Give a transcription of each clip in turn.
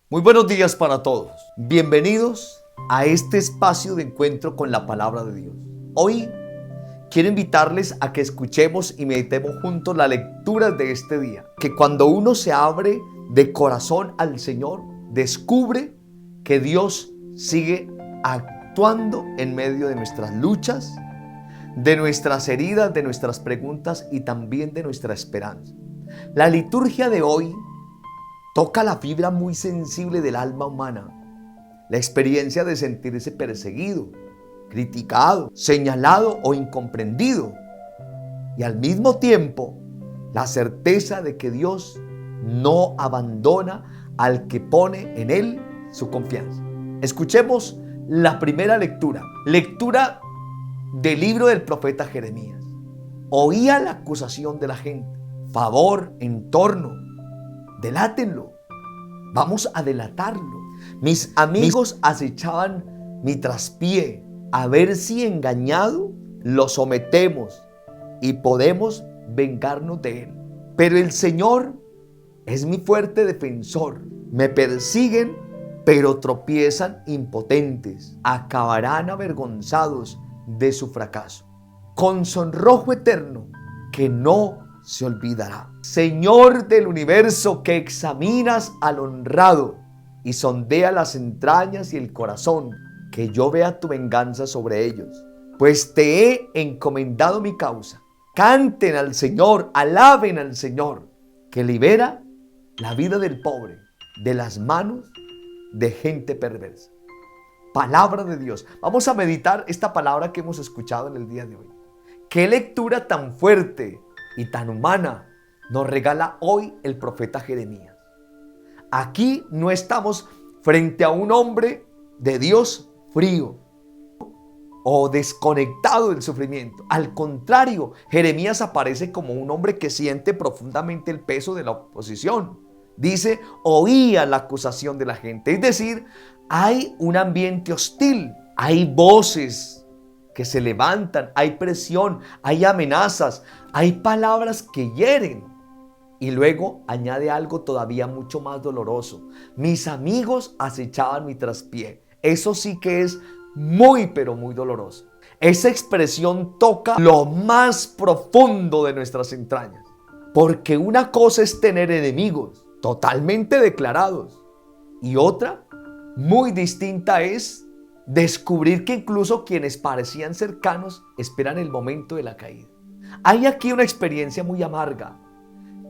Muy buenos días para todos. Bienvenidos a este espacio de encuentro con la palabra de Dios. Hoy quiero invitarles a que escuchemos y meditemos juntos la lectura de este día. Que cuando uno se abre de corazón al Señor, descubre que Dios sigue actuando en medio de nuestras luchas, de nuestras heridas, de nuestras preguntas y también de nuestra esperanza. La liturgia de hoy toca la fibra muy sensible del alma humana, la experiencia de sentirse perseguido, criticado, señalado o incomprendido, y al mismo tiempo la certeza de que Dios no abandona al que pone en Él su confianza. Escuchemos la primera lectura del libro del profeta Jeremías. Oía la acusación de la gente, favor, entorno, delátenlo, vamos a delatarlo. Mis amigos acechaban mi traspié, a ver si engañado lo sometemos y podemos vengarnos de él. Pero el Señor es mi fuerte defensor. Me persiguen, pero tropiezan impotentes. Acabarán avergonzados de su fracaso, con sonrojo eterno que no se olvidará. Señor del universo, que examinas al honrado y sondea las entrañas y el corazón, que yo vea tu venganza sobre ellos, pues te he encomendado mi causa. Canten al Señor, alaben al Señor, que libera la vida del pobre de las manos de gente perversa. Palabra de Dios. Vamos a meditar esta palabra que hemos escuchado en el día de hoy. Qué lectura tan fuerte y tan humana nos regala hoy el profeta Jeremías. Aquí no estamos frente a un hombre de Dios frío o desconectado del sufrimiento. Al contrario, Jeremías aparece como un hombre que siente profundamente el peso de la oposición. Dice, oía la acusación de la gente. Es decir, hay un ambiente hostil, hay voces que se levantan, hay presión, hay amenazas, hay palabras que hieren. Y luego añade algo todavía mucho más doloroso. Mis amigos acechaban mi traspié. Eso sí que es muy, pero muy doloroso. Esa expresión toca lo más profundo de nuestras entrañas. Porque una cosa es tener enemigos totalmente declarados. Y otra, muy distinta, es descubrir que incluso quienes parecían cercanos esperan el momento de la caída. Hay aquí una experiencia muy amarga.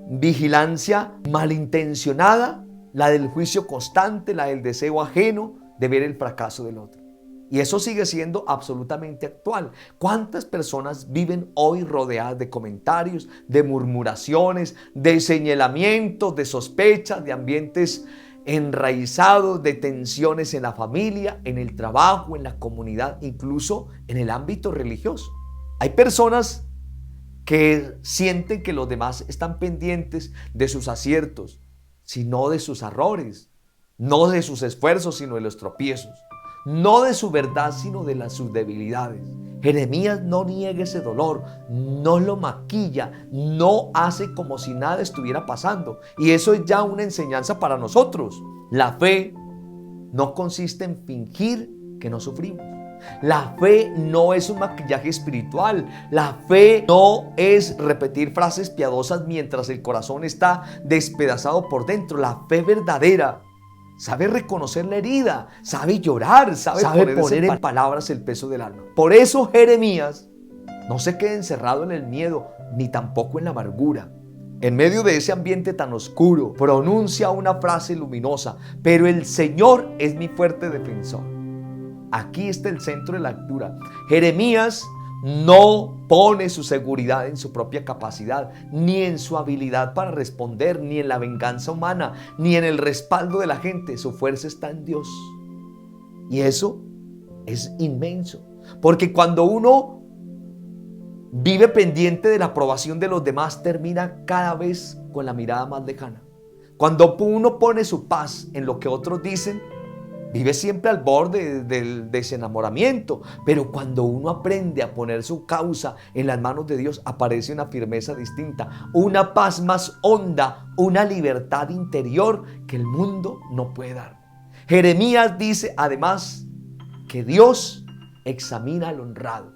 Vigilancia malintencionada, la del juicio constante, la del deseo ajeno de ver el fracaso del otro. Y eso sigue siendo absolutamente actual. ¿Cuántas personas viven hoy rodeadas de comentarios, de murmuraciones, de señalamientos, de sospechas, de ambientes enraizados, de tensiones en la familia, en el trabajo, en la comunidad, incluso en el ámbito religioso? Hay personas que sienten que los demás están pendientes de sus aciertos, sino de sus errores, no de sus esfuerzos, sino de los tropiezos, no de su verdad, sino de sus debilidades. Jeremías no niega ese dolor, no lo maquilla, no hace como si nada estuviera pasando. Y eso es ya una enseñanza para nosotros. La fe no consiste en fingir que no sufrimos. La fe no es un maquillaje espiritual. La fe no es repetir frases piadosas mientras el corazón está despedazado por dentro. La fe verdadera sabe reconocer la herida, sabe llorar, sabe poner en palabras el peso del alma. Por eso Jeremías no se queda encerrado en el miedo, ni tampoco en la amargura. En medio de ese ambiente tan oscuro, pronuncia una frase luminosa: pero el Señor es mi fuerte defensor. Aquí está el centro de la lectura. Jeremías no pone su seguridad en su propia capacidad, ni en su habilidad para responder, ni en la venganza humana, ni en el respaldo de la gente. Su fuerza está en Dios. Y eso es inmenso. Porque cuando uno vive pendiente de la aprobación de los demás, termina cada vez con la mirada más lejana. Cuando uno pone su paz en lo que otros dicen, vive siempre al borde del desenamoramiento, pero cuando uno aprende a poner su causa en las manos de Dios, aparece una firmeza distinta, una paz más honda, una libertad interior que el mundo no puede dar. Jeremías dice además que Dios examina al honrado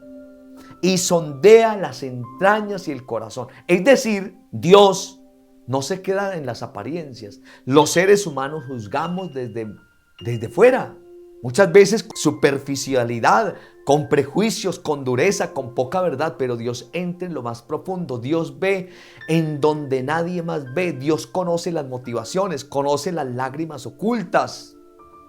y sondea las entrañas y el corazón. Es decir, Dios no se queda en las apariencias. Los seres humanos juzgamos desde fuera. Muchas veces superficialidad, con prejuicios, con dureza, con poca verdad, pero Dios entra en lo más profundo. Dios ve en donde nadie más ve. Dios conoce las motivaciones, conoce las lágrimas ocultas,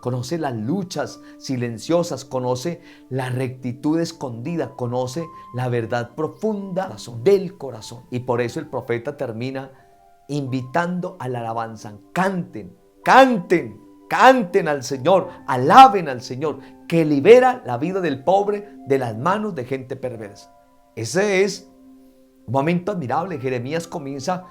conoce las luchas silenciosas, conoce la rectitud escondida, conoce la verdad profunda del corazón. Y por eso el profeta termina invitando a la alabanza. Canten, canten, canten al Señor, alaben al Señor, que libera la vida del pobre de las manos de gente perversa. Ese es un momento admirable. Jeremías comienza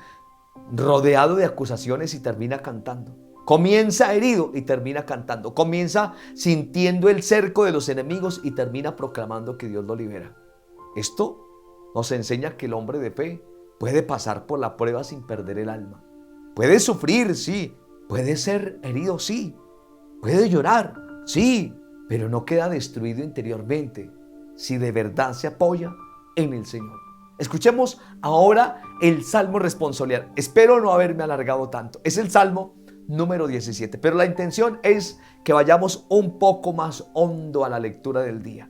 rodeado de acusaciones y termina cantando. Comienza herido y termina cantando. Comienza sintiendo el cerco de los enemigos y termina proclamando que Dios lo libera. Esto nos enseña que el hombre de fe puede pasar por la prueba sin perder el alma. Puede sufrir, sí. Puede ser herido, sí. Puede llorar, sí. Pero no queda destruido interiormente si de verdad se apoya en el Señor. Escuchemos ahora el Salmo responsorial. Espero no haberme alargado tanto. Es el Salmo número 17. Pero la intención es que vayamos un poco más hondo a la lectura del día.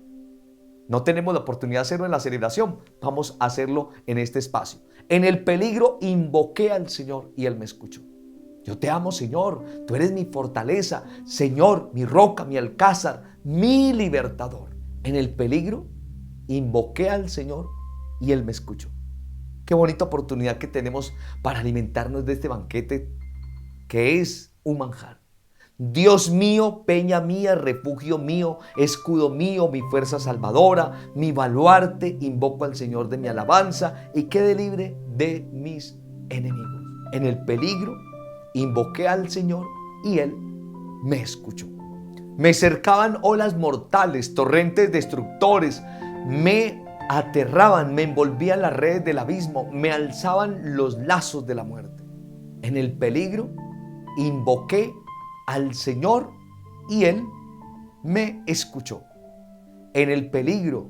No tenemos la oportunidad de hacerlo en la celebración. Vamos a hacerlo en este espacio. En el peligro invoqué al Señor y Él me escuchó. Yo te amo, Señor. Tú eres mi fortaleza. Señor, mi roca, mi alcázar, mi libertador. En el peligro invoqué al Señor y Él me escuchó. Qué bonita oportunidad que tenemos para alimentarnos de este banquete que es un manjar. Dios mío, peña mía, refugio mío, escudo mío, mi fuerza salvadora, mi baluarte, invoco al Señor de mi alabanza y quede libre de mis enemigos. En el peligro invoqué al Señor y Él me escuchó. Me cercaban olas mortales, torrentes destructores, me aterraban, me envolvían las redes del abismo, me alzaban los lazos de la muerte. En el peligro invoqué al Señor y Él me escuchó. En el peligro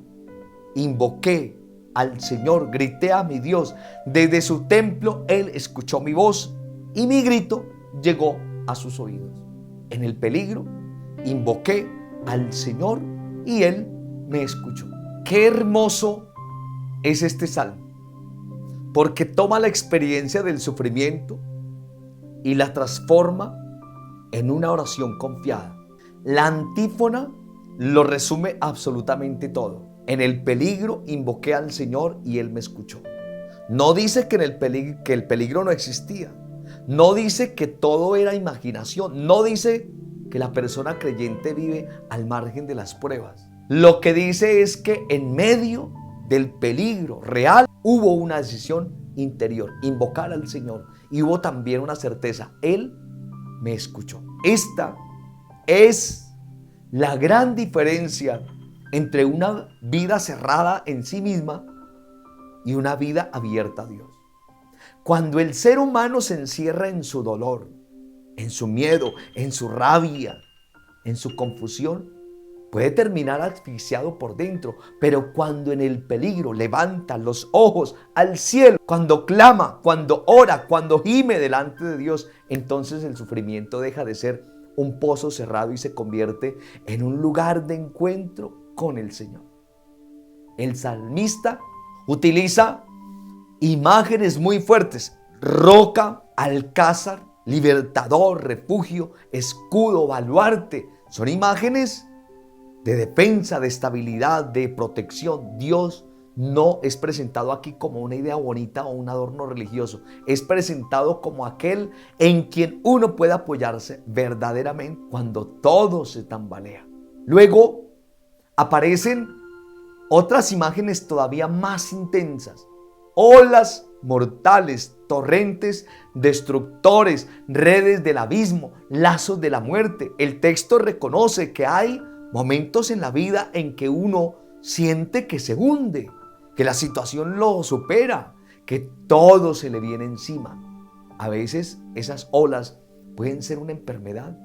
invoqué al Señor, grité a mi Dios. Desde su templo Él escuchó mi voz y mi grito llegó a sus oídos. En el peligro invoqué al Señor y Él me escuchó. Qué hermoso es este salmo, porque toma la experiencia del sufrimiento y la transforma en una oración confiada. La antífona lo resume absolutamente todo. En el peligro invoqué al Señor y Él me escuchó. No dice que el peligro no existía. No dice que todo era imaginación. No dice que la persona creyente vive al margen de las pruebas. Lo que dice es que en medio del peligro real hubo una decisión interior, invocar al Señor, y hubo también una certeza: Él me escuchó. Esta es la gran diferencia entre una vida cerrada en sí misma y una vida abierta a Dios. Cuando el ser humano se encierra en su dolor, en su miedo, en su rabia, en su confusión, puede terminar asfixiado por dentro, pero cuando en el peligro levanta los ojos al cielo, cuando clama, cuando ora, cuando gime delante de Dios, entonces el sufrimiento deja de ser un pozo cerrado y se convierte en un lugar de encuentro con el Señor. El salmista utiliza imágenes muy fuertes: roca, alcázar, libertador, refugio, escudo, baluarte. Son imágenes de defensa, de estabilidad, de protección. Dios no es presentado aquí como una idea bonita o un adorno religioso. Es presentado como aquel en quien uno puede apoyarse verdaderamente cuando todo se tambalea. Luego aparecen otras imágenes todavía más intensas: olas mortales, torrentes destructores, redes del abismo, lazos de la muerte. El texto reconoce que hay momentos en la vida en que uno siente que se hunde, que la situación lo supera, que todo se le viene encima. A veces esas olas pueden ser una enfermedad,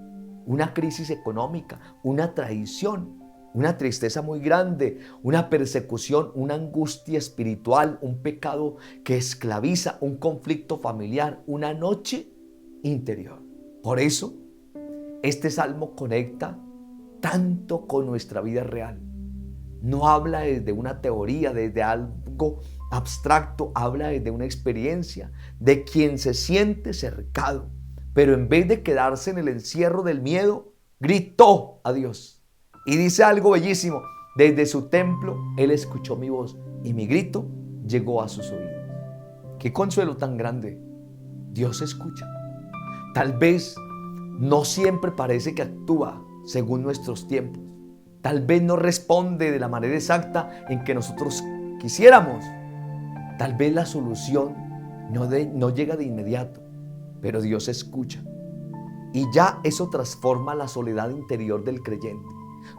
una crisis económica, una traición, una tristeza muy grande, una persecución, una angustia espiritual, un pecado que esclaviza, un conflicto familiar, una noche interior. Por eso, este salmo conecta tanto con nuestra vida real. No habla desde una teoría, desde algo abstracto, habla desde una experiencia de quien se siente cercado, pero en vez de quedarse en el encierro del miedo, gritó a Dios. Y dice algo bellísimo: desde su templo Él escuchó mi voz y mi grito llegó a sus oídos. Qué consuelo tan grande. Dios escucha. Tal vez no siempre parece que actúa según nuestros tiempos. Tal vez no responde de la manera exacta en que nosotros quisiéramos. Tal vez la solución no llega de inmediato, pero Dios escucha. Y ya eso transforma la soledad interior del creyente.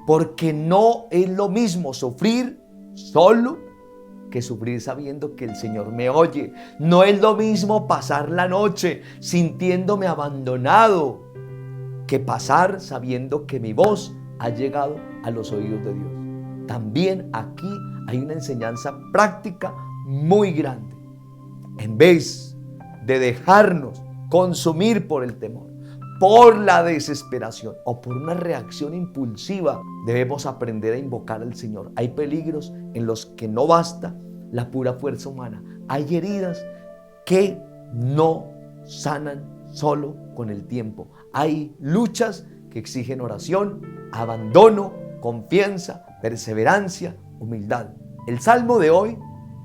Porque no es lo mismo sufrir solo que sufrir sabiendo que el Señor me oye. No es lo mismo pasar la noche sintiéndome abandonado que pasar sabiendo que mi voz ha llegado a los oídos de Dios. También aquí hay una enseñanza práctica muy grande. En vez de dejarnos consumir por el temor, por la desesperación o por una reacción impulsiva, debemos aprender a invocar al Señor. Hay peligros en los que no basta la pura fuerza humana. Hay heridas que no sanan solo con el tiempo. Hay luchas que exigen oración, abandono, confianza, perseverancia, humildad. El Salmo de hoy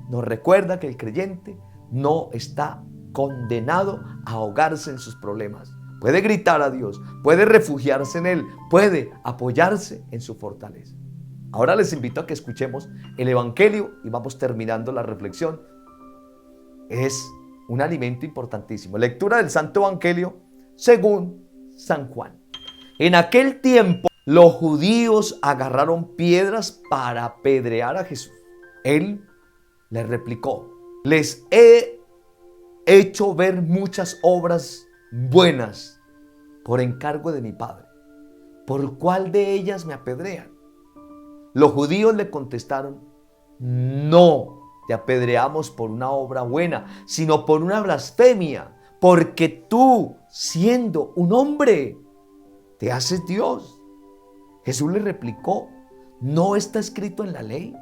nos recuerda que el creyente no está condenado a ahogarse en sus problemas. Puede gritar a Dios, puede refugiarse en Él, puede apoyarse en su fortaleza. Ahora les invito a que escuchemos el Evangelio y vamos terminando la reflexión. Es un alimento importantísimo. Lectura del Santo Evangelio según San Juan. En aquel tiempo los judíos agarraron piedras para apedrear a Jesús. Él les replicó: les he hecho ver muchas obras buenas por encargo de mi Padre. ¿Por cuál de ellas me apedrean? Los judíos le contestaron: no te apedreamos por una obra buena, sino por una blasfemia, porque tú, siendo un hombre, te haces Dios. Jesús le replicó: ¿no está escrito en la ley?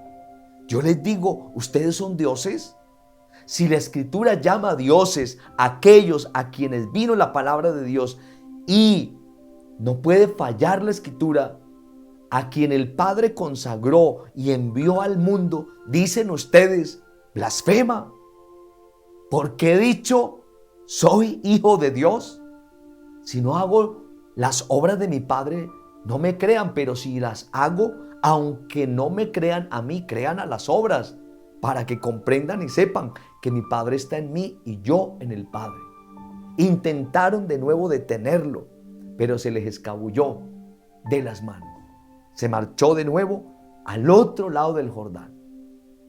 Yo les digo, ¿ustedes son dioses? Si la Escritura llama a dioses a aquellos a quienes vino la palabra de Dios, y no puede fallar la Escritura, a quien el Padre consagró y envió al mundo, dicen ustedes: blasfema. Porque he dicho, soy hijo de Dios. Si no hago las obras de mi Padre, no me crean, pero si las hago, aunque no me crean a mí, crean a las obras, para que comprendan y sepan que mi Padre está en mí y yo en el Padre. Intentaron de nuevo detenerlo, pero se les escabulló de las manos. Se marchó de nuevo al otro lado del Jordán,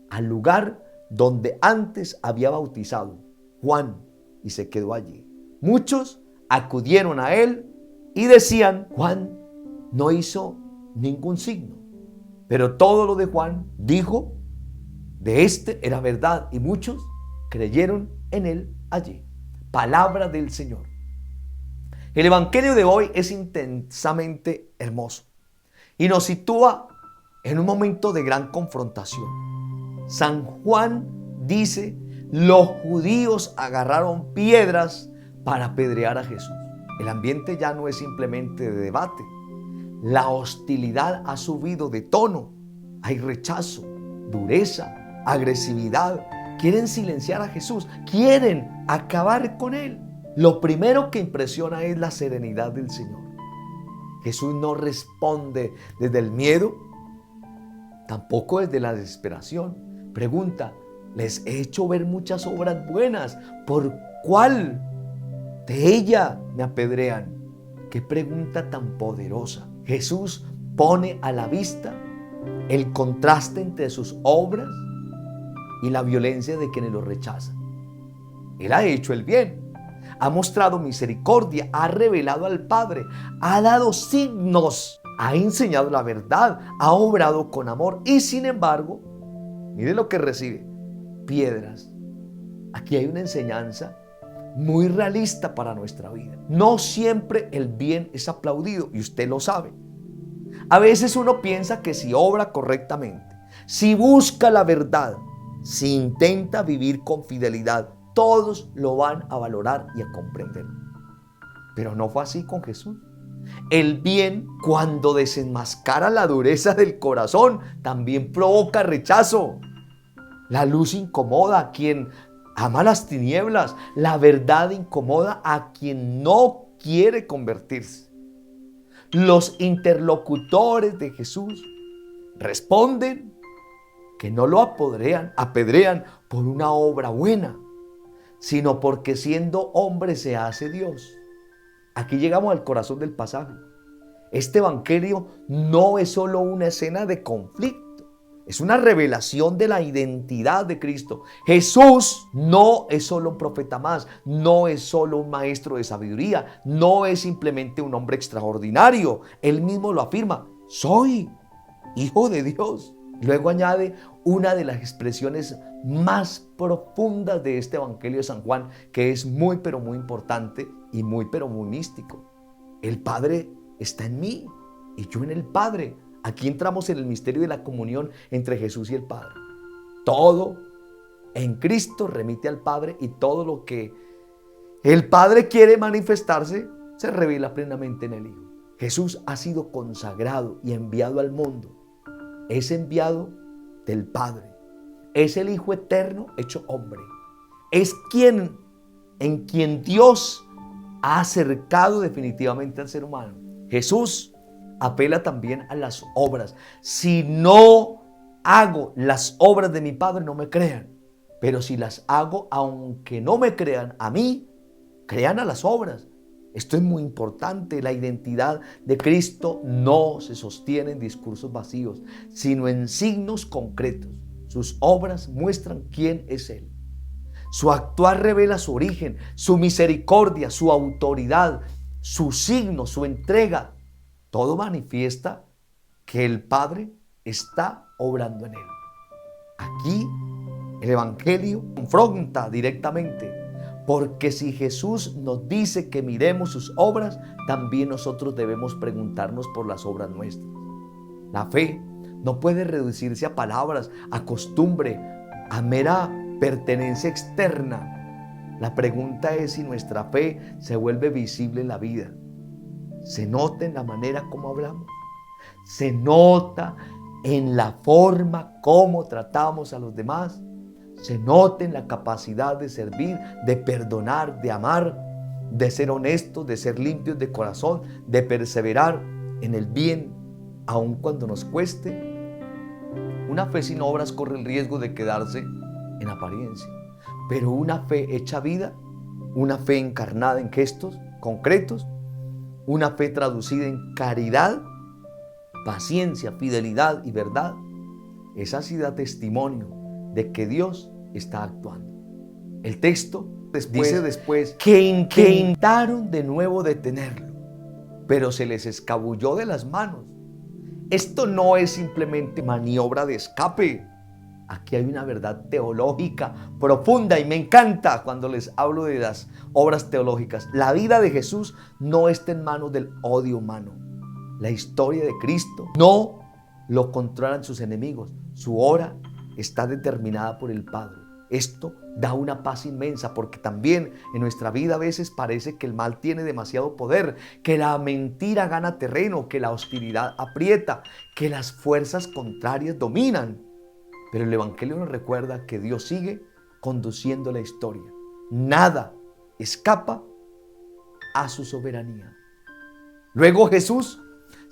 al lugar donde antes había bautizado Juan, y se quedó allí. Muchos acudieron a él y decían: Juan no hizo ningún signo, pero todo lo de Juan dijo de este era verdad, y muchos creyeron en él allí. Palabra del Señor. El Evangelio de hoy es intensamente hermoso y nos sitúa en un momento de gran confrontación. San Juan dice: los judíos agarraron piedras para apedrear a Jesús. El ambiente ya no es simplemente de debate. La hostilidad ha subido de tono. Hay rechazo, dureza, agresividad. Quieren silenciar a Jesús, quieren acabar con él. Lo primero que impresiona es la serenidad del Señor. Jesús no responde desde el miedo, tampoco desde la desesperación. Pregunta: Les he hecho ver muchas obras buenas. ¿Por cuál de ella me apedrean? Qué pregunta tan poderosa. Jesús pone a la vista el contraste entre sus obras y la violencia de quienes lo rechazan. Él ha hecho el bien, ha mostrado misericordia, ha revelado al Padre, ha dado signos, ha enseñado la verdad, ha obrado con amor y sin embargo, mire lo que recibe: piedras. Aquí hay una enseñanza muy realista para nuestra vida. No siempre el bien es aplaudido y usted lo sabe. A veces uno piensa que si obra correctamente, si busca la verdad, si intenta vivir con fidelidad, todos lo van a valorar y a comprender. Pero no fue así con Jesús. El bien, cuando desenmascara la dureza del corazón, también provoca rechazo. La luz incomoda a quien ama las tinieblas. La verdad incomoda a quien no quiere convertirse. Los interlocutores de Jesús responden que no lo apedrean por una obra buena, sino porque siendo hombre se hace Dios. Aquí llegamos al corazón del pasaje. Este evangelio no es solo una escena de conflicto, es una revelación de la identidad de Cristo. Jesús no es solo un profeta más, no es solo un maestro de sabiduría, no es simplemente un hombre extraordinario. Él mismo lo afirma: soy Hijo de Dios. Luego añade una de las expresiones más profundas de este Evangelio de San Juan, que es muy pero muy importante y muy pero muy místico. El Padre está en mí y yo en el Padre. Aquí entramos en el misterio de la comunión entre Jesús y el Padre. Todo en Cristo remite al Padre y todo lo que el Padre quiere manifestarse se revela plenamente en el Hijo. Jesús ha sido consagrado y enviado al mundo. Es enviado del Padre. Es el Hijo eterno hecho hombre. Es en quien Dios ha acercado definitivamente al ser humano. Jesús apela también a las obras. Si no hago las obras de mi Padre, no me crean. Pero si las hago, aunque no me crean a mí, crean a las obras. Esto es muy importante. La identidad de Cristo no se sostiene en discursos vacíos, sino en signos concretos. Sus obras muestran quién es Él. Su actuar revela su origen, su misericordia, su autoridad, su signo, su entrega. Todo manifiesta que el Padre está obrando en Él. Aquí el Evangelio confronta directamente, porque si Jesús nos dice que miremos sus obras, también nosotros debemos preguntarnos por las obras nuestras. La fe no puede reducirse a palabras, a costumbre, a mera pertenencia externa. La pregunta es si nuestra fe se vuelve visible en la vida. Se nota en la manera como hablamos. Se nota en la forma como tratamos a los demás. Se nota en la capacidad de servir, de perdonar, de amar, de ser honestos, de ser limpios de corazón, de perseverar en el bien, aun cuando nos cueste. Una fe sin obras corre el riesgo de quedarse en apariencia. Pero una fe hecha vida, una fe encarnada en gestos concretos, una fe traducida en caridad, paciencia, fidelidad y verdad, esa sí da testimonio de que Dios está actuando. El texto dice después que intentaron de nuevo detenerlo, pero se les escabulló de las manos. Esto no es simplemente maniobra de escape. Aquí hay una verdad teológica profunda y me encanta cuando les hablo de las obras teológicas. La vida de Jesús no está en manos del odio humano. La historia de Cristo no lo controlan sus enemigos. Su hora está determinada por el Padre. Esto da una paz inmensa, porque también en nuestra vida a veces parece que el mal tiene demasiado poder, que la mentira gana terreno, que la hostilidad aprieta, que las fuerzas contrarias dominan. Pero el Evangelio nos recuerda que Dios sigue conduciendo la historia. Nada escapa a su soberanía. Luego Jesús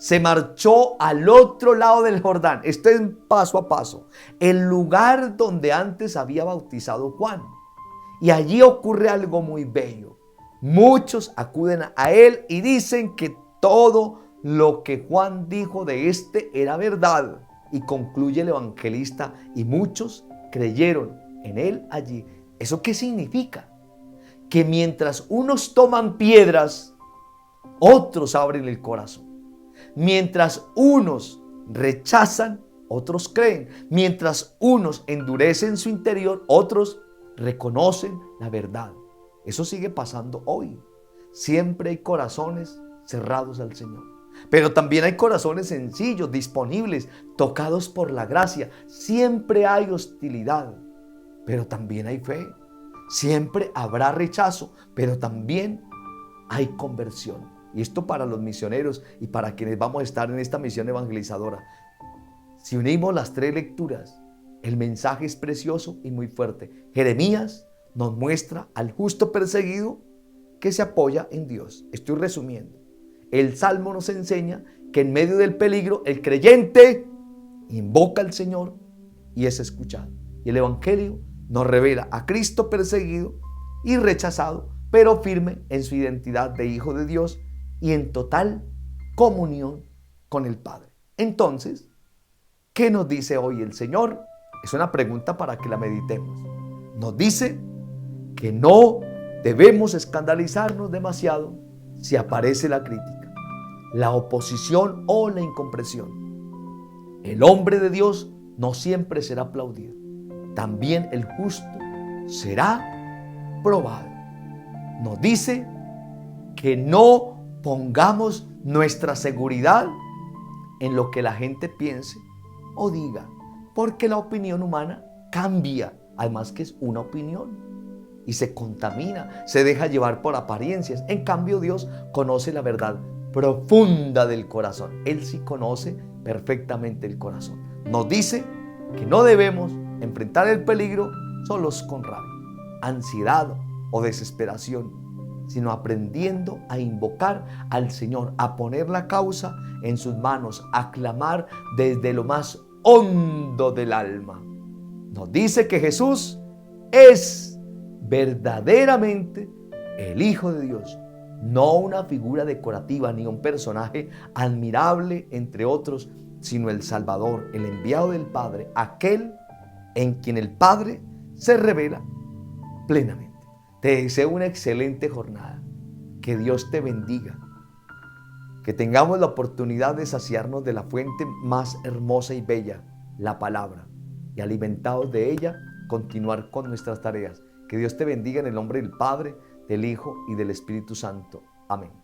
se marchó al otro lado del Jordán. Esto es paso a paso. El lugar donde antes había bautizado Juan. Y allí ocurre algo muy bello. Muchos acuden a él y dicen que todo lo que Juan dijo de este era verdad. Y concluye el evangelista, y muchos creyeron en él allí. ¿Eso qué significa? Que mientras unos toman piedras, otros abren el corazón. Mientras unos rechazan, otros creen. Mientras unos endurecen su interior, otros reconocen la verdad. Eso sigue pasando hoy. Siempre hay corazones cerrados al Señor. Pero también hay corazones sencillos, disponibles, tocados por la gracia. Siempre hay hostilidad, pero también hay fe. Siempre habrá rechazo, pero también hay conversión. Y esto para los misioneros y para quienes vamos a estar en esta misión evangelizadora. Si unimos las tres lecturas, el mensaje es precioso y muy fuerte. Jeremías nos muestra al justo perseguido que se apoya en Dios. Estoy resumiendo. El Salmo nos enseña que en medio del peligro el creyente invoca al Señor y es escuchado. Y el Evangelio nos revela a Cristo perseguido y rechazado, pero firme en su identidad de hijo de Dios y en total comunión con el Padre. Entonces, ¿qué nos dice hoy el Señor? Es una pregunta para que la meditemos. Nos dice que no debemos escandalizarnos demasiado si aparece la crítica, la oposición o la incomprensión. El hombre de Dios no siempre será aplaudido. También el justo será probado. Nos dice que no pongamos nuestra seguridad en lo que la gente piense o diga, porque la opinión humana cambia, además que es una opinión, y se contamina, se deja llevar por apariencias. En cambio, Dios conoce la verdad profunda del corazón. Él sí conoce perfectamente el corazón. Nos dice que no debemos enfrentar el peligro solos con rabia, ansiedad o desesperación, sino aprendiendo a invocar al Señor, a poner la causa en sus manos, a clamar desde lo más hondo del alma. Nos dice que Jesús es verdaderamente el Hijo de Dios, no una figura decorativa ni un personaje admirable entre otros, sino el Salvador, el enviado del Padre, aquel en quien el Padre se revela plenamente. Te deseo una excelente jornada. Que Dios te bendiga. Que tengamos la oportunidad de saciarnos de la fuente más hermosa y bella, la palabra, y alimentados de ella, continuar con nuestras tareas. Que Dios te bendiga en el nombre del Padre, del Hijo y del Espíritu Santo. Amén.